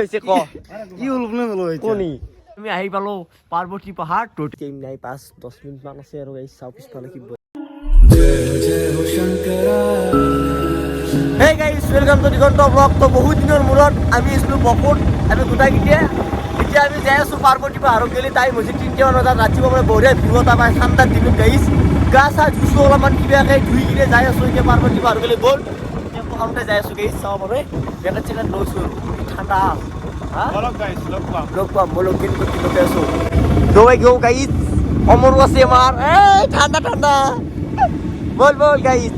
আমি আহি পালো পাৰ্বতী পাহাৰ টোটেল নাই 5-10 মিনিট মান আছে আৰু গাইছ চাও পিছফালে কি Hey guys, welcome to Digonto Vlog. তো বহুত দিনৰ মূৰত আমি ইছলো বকুত আমি গোটাই গিয়ে এতিয়া আমি যাই আছো পাৰ্বতী পাহাৰত গেলি টাইম হৈছে 3টা মানত ৰাতিপুৱা মানে বঢ়িয়া ভিউ এটা পাই ঠাণ্ডা দিনত গাইছ গা চা ধুইছো অলপমান কিবাকে ধুই কিনে যাই আছো এতিয়া পাৰ্বতী পাহাৰত গেলি বল এতিয়া প্ৰথমতে যাই আছো গাইছ চাও মানে বেটা চেকাত লৈছো ঠাণ্ডা Look, I'm looking for the peso. Go, guys. Omor was a mar. Hey, Tanda. Bol, guys.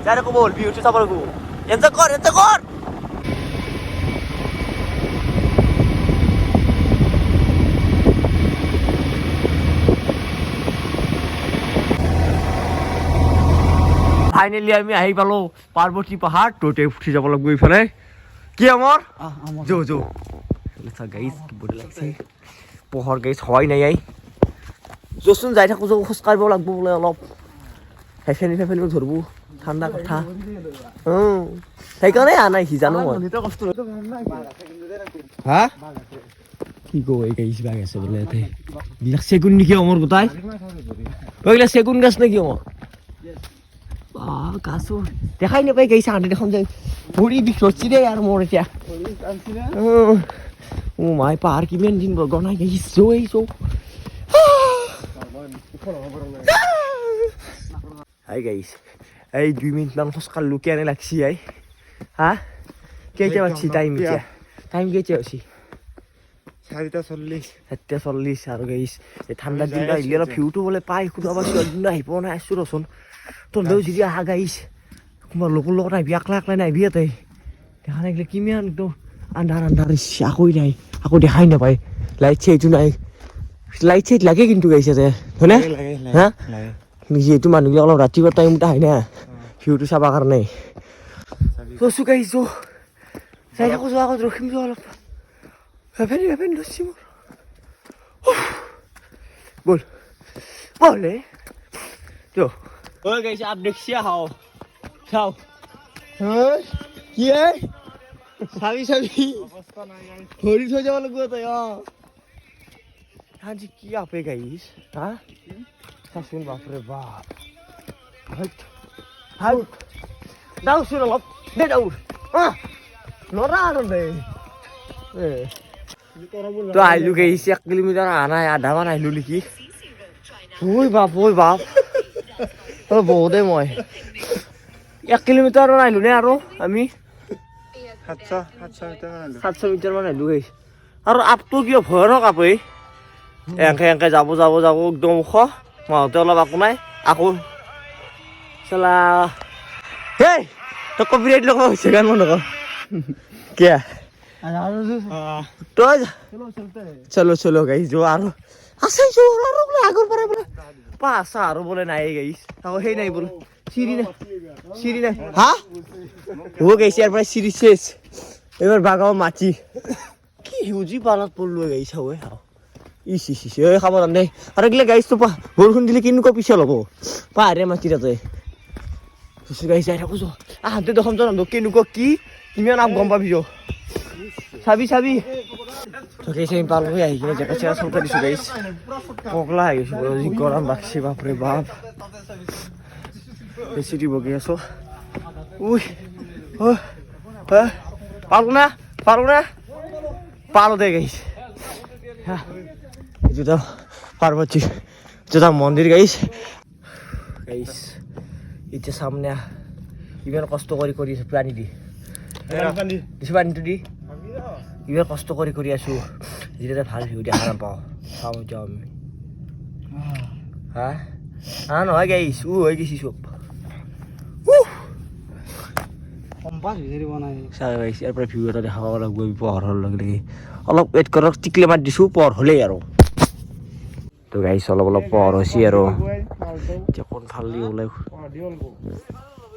Jara ko bol. Beauty sa ko. Yan sa kor. Finally, আমি আহি পালো পাৰ্বতী পাহাৰ টোটে উঠি যাব লাগিব ইফালে কি আমাৰ জো Let's guys, keep relaxing. Pohor guys, hoy na yai. Josun jai thaku jo khos karbo lagbo bole olop. Hefeni dhorbu. Thanda kotha. Thai kane ana hi jano moi. Ha? Ki go ei guys bag ase bole thai. Gilak segun niki amor gotai. Oila segun gas naki amor. Gaso. Dekhai na pai guys ande dekhon jai. Puri bikrochi de yar mor etia. Oh my park even din gona guys so Hi guys hey 2 minute lang khos kallu ke ane lagsi ai ha ke achi time ke achi 4:40 aru guys e thanda din da ilera view to bole pai khu aba din ai pona asu roson to deu jiri ha guys kuma lokol lokon ai biak lak lai nai biate dekhane gele kimian to andar aku নাই aku দেখাই না ভাই light সেটু নাই light set লাগে কিন্তু গাইছে তে হয়নে হ্যাঁ নিজে তো মানুহ অলপ ৰাতিপুৱা টাইমটা হয় না ভিউটো চাবা কাৰণে তো গাইছো চাই আকৌ যোৱা আগত ৰখিম jo অলপ হেভেন দছি মোৰ বলে তো ঐ গাইছে আপ দেখছিয়া হাও চাও কি Sabi Hori ho jawa lagu to ya Haji ki ape guys ha Sasun bapre bap Halt Dau sur lop de dau Nora aro de To ailu guys 1 kilometer ana adha man ailu liki Oi bap To bode moi 1 kilometer ailu ne aro ami 700 metre মান আহিলো গাইছ আৰু আপটো কিয় ভয়ানক আপে এংকে যাব একদম ওখ মাহতে অলপ আকো নাই আকৌ চলা হেই তো কপিৰাইট লগাব হৈছে গান মন নকৰ কিয়া তো চলো গাইছ jo আৰু আছে jo আৰু আগৰ পৰা পাছা আৰু বলে নাই গাইছ আকৌ হেই নাই বল সিঁড়ি নাই হা ও গাইছ ইয়াৰ পৰা সিঁড়ি শেষ এবার বাগাও মাছি কি হিউজি পালাত পড়লো গাইছ হয় ইসি ওই খাব দে আর গলে গাইছ তো বরষুণ দিলে কিনকো পিছে লব পাহারে মাটিটাতে সুসু গাইছ আই থাকো আহাতে দেখম জানো কিনকো কি কিমান আপ গম পাবি চাবি তো কেছে পাল হই আই কিনে জায়গা ছেড়া সলকা দিছু গাইছ পগলা আই গেছে বড় গরম বাকছি বাপরে বাপ বেশি বগে আছো উই ও পালো দে গাইছ এটা পার্বতী যেটা মন্দির গাইছ এটা সামনে ইমান কষ্ট কৰি পানী দি পানীটো দি ইমান কষ্ট কৰি আছো যেটা ভাল ভিউ দেখা নাপাওঁ চাওঁ যাওঁ আমি হা নহয় গাইছ হৈ গৈছি চব ইয়াৰ পৰা ভিউ এটা দেখাব লাগিব পোহৰৰ লগে অলপ ৱেইট কৰক টিকলে মাত দিছো পোহৰ হ'লেই আৰু তো গাইছ অলপ পোহৰ হৈছে আৰু এতিয়া কোন ভাল দি ওলাই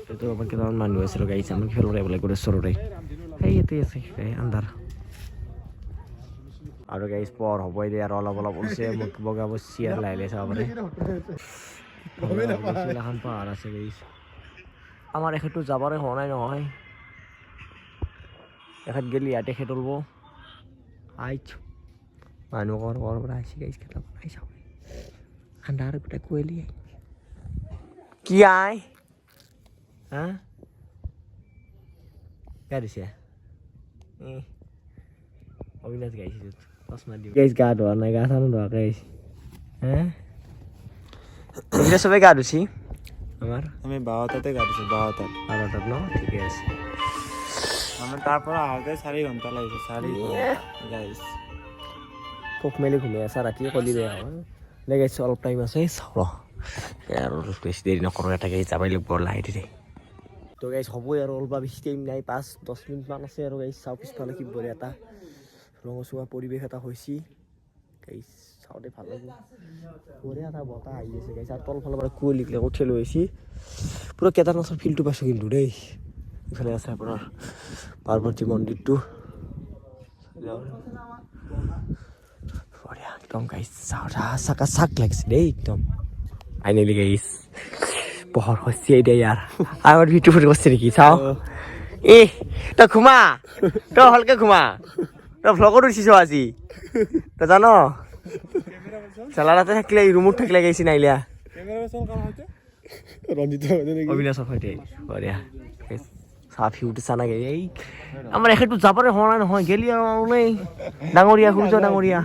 এইটো আমাৰ কেইটামান মানুহ আছে গাইছ আমি খেল ওলাই পেলাই কৰি চৰতে সেই ইয়াতে আছে আন্ধাৰ আৰু গাইছ পোহৰ হ'বই দে আৰু অলপ উলছে মোক বগাব চিয়াৰ লাইলে চাব পাৰে এখন পাহাৰ আছে গাইছ আমাৰ এখেতটো যাবৰে হোৱা নাই নহয় এখান গেলি ইয়াতে খেতলব আইছো মানুহৰ ঘৰৰ পৰা আহিছে গাইছ কেইটা বনাই চাওঁ আন্ধাৰ গোটেই কোৱেলি কি আই হা গা দিছে অবিনাশ গাইছে চশমা দিওঁ গাইছ গা ধোৱা নাই গা চানো ধোৱাকৈ আহিছে হা এইকেইটা চবেই গা ধুছি আমাৰ আমি 12টাতে গা দিছোঁ 12টাত ন ঠিকে আছে আমাৰ তাৰ পৰা আহোঁতে 4 ঘণ্টা লাগিছে 4 গাইছ চোখ মেলি ঘুমাই আছা ৰাতি কলি বেয়া হয় গাইছ অলপ টাইম আছে চাওঁ আৰু বেছি দেৰি নকৰোঁ এটাকে যাবই লাগিব লাহে ধীৰে তো গাইছ হ'বই আৰু অলপ বেছি টাইম নাই 5-10 মিনিটমান আছে আৰু গাইছ চাওঁ পিছফালে কি বঢ়িয়া এটা ৰঙচুৱা পৰিৱেশ এটা হৈছে গাইছ চাওঁতে ভাল লাগিব বঢ়িয়া এটা বতাহ আহি আছে গাইছ আৰু তলফালৰ পৰা কুঁৱলীবিলাক উঠি লৈ আহিছে পুৰা কেদাৰনাথৰ ফিল্ডটো পাইছোঁ কিন্তু দেই ইফালে আছে আপোনাৰ পাৰ্বতী মন্দিৰটো বঢ়িয়া একদম গাইছ চাকা চাক লাগিছে দেই একদম ফাইনেলি গাইছ পোহৰ হৈছে এতিয়া ইয়াৰ আগত ভিডিঅ' ফুটি কৰিছে নেকি চাওঁ তই ঘুমা তই ভালকে ঘুমা তই ভ্লগত উঠিছ আজি তই জান চেলাৰাতে থাকিলে ৰুমত থাকিলে গাইছি নাইলিয়া অবিনাশৰ সৈতে বঢ়িয়া চাহ ফিউটো চানা গে এই আমাৰ এখেতটো যাবলৈ হোৱা নাই নহয় গেলি আৰু ওলাই ডাঙৰীয়া সূৰ্য ডাঙৰীয়া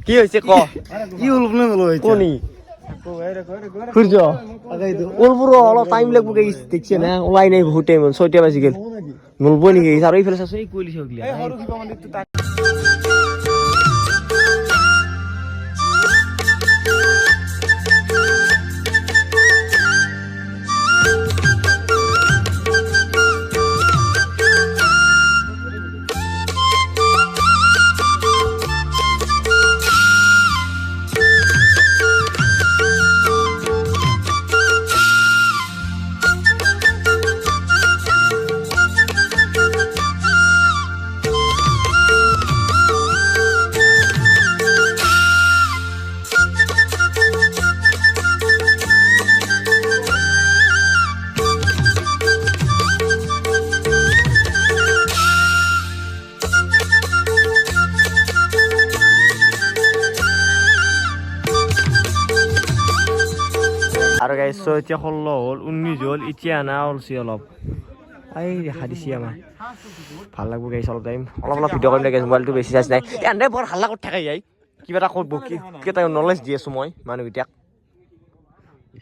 কি হৈছে ক কি হ'ল কনি সূৰ্য ওলবোৰ অলপ টাইম লাগিব গাইছ দেখছে না ওলাই নাই বহুত টাইম 6টা বাজি গেল নলবই নেকি আৰু এইফালে চাইছো এই কুঁৱলী চকলি আৰু গাইছ এতিয়া 16 হ'ল 19 হ'ল এতিয়া আনা ওলছি অলপ এই দেখা দিছি আমাৰ ভাল লাগব গাইছ অলপ টাইম অলপ ভিডিঅ' কৰিম গাইছ মোবাইলটো বেছি চাৰ্জ নাই এনে বৰ হাল্লা কৰি থাকে যাই কিবা এটা ক'ব কি এটা নলেজ দি আছোঁ মই মানুহকেইটাক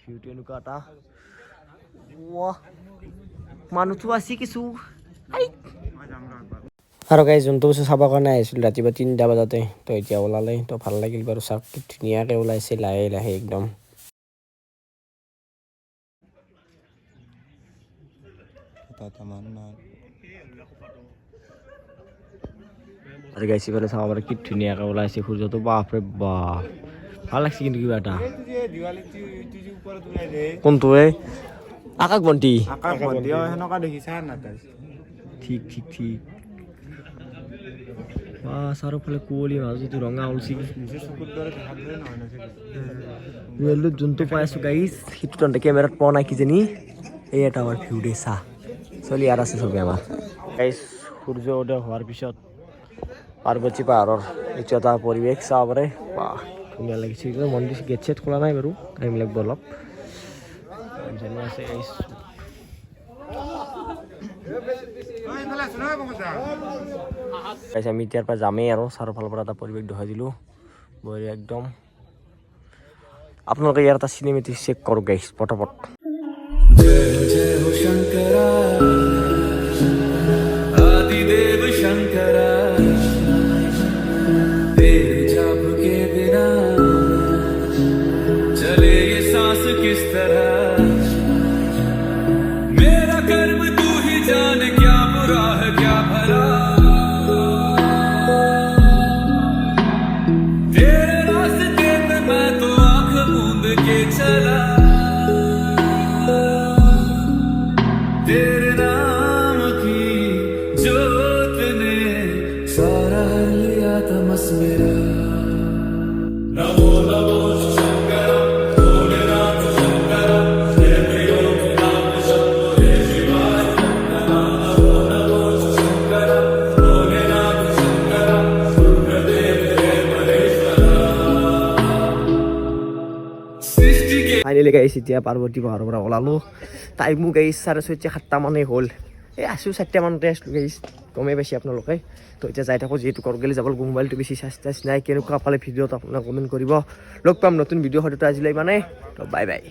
ভিউটো এনেকুৱা এটা মানুহটো আছে কিছু আৰু গাইছ যোনটো বস্তু চাবৰ কাৰণে আহিছিলোঁ ৰাতিপুৱা 3টা বজাতে তো এতিয়া ওলালে তো ভাল লাগিল বাৰু চাওক ধুনীয়াকৈ ওলাইছে লাহে লাহে একদম আৰু গাইছ ইফালে চাব পাৰে কি ধুনীয়াকৈ ওলাইছে সূৰ্যটো বাপৰে বাপ ভাল লাগছে কিন্তু কিবা এটা কোনটো আকাশ বন্তি ঠিক ঠিক ঠিক চাৰিওফালে কুঁৱলী মাজতো ৰঙা ওলছি ৰিয়েলটোত যোনটো পাই আছোঁ গাইছ সেইটো তহঁতে কেমেৰাত পোৱা নাই কিজানি এই এটা আমাৰ ভিউ দে চাহ চলি ইয়াত আছে চবেই আমাৰ গাইছ সূৰ্য উদয় হোৱাৰ পিছত পাৰ্বতী পাহাৰৰ এইটো এটা পৰিৱেশ চাব পাৰে বাহ ধুনীয়া লাগিছে মন্দিৰ গেট চেট খোলা নাই বাৰু টাইম লাগিব অলপ আছে আমি এতিয়াৰ পৰা যামেই আৰু চাৰিওফালৰ পৰা এটা পৰিৱেশ দেখাই দিলোঁ বঢ়িয়া একদম আপোনালোকে ইয়াৰ এটা চিনেমেটিক চেক কৰক গাইছ পটাপট चला तेरे ফাইনেলি গাইছ এতিয়া পাৰ্বতী পাহাৰৰ পৰা ওলালোঁ টাইমো গাইছ 6:30 মানেই হ'ল এই আছোঁ 4টা মানতে আছিলোঁ গাইছ গমেই পাইছে আপোনালোকে তো এতিয়া যাই থাকোঁ যিহেতু কৰগেলি যাব মোবাইলটো বেছি চাৰ্জ নাই কেনেকুৱা পালে ভিডিঅ'ত আপোনাক কমেণ্ট কৰিব লগ পাম নতুন ভিডিঅ' সৈতে আজিলৈ মানে তো বাই বাই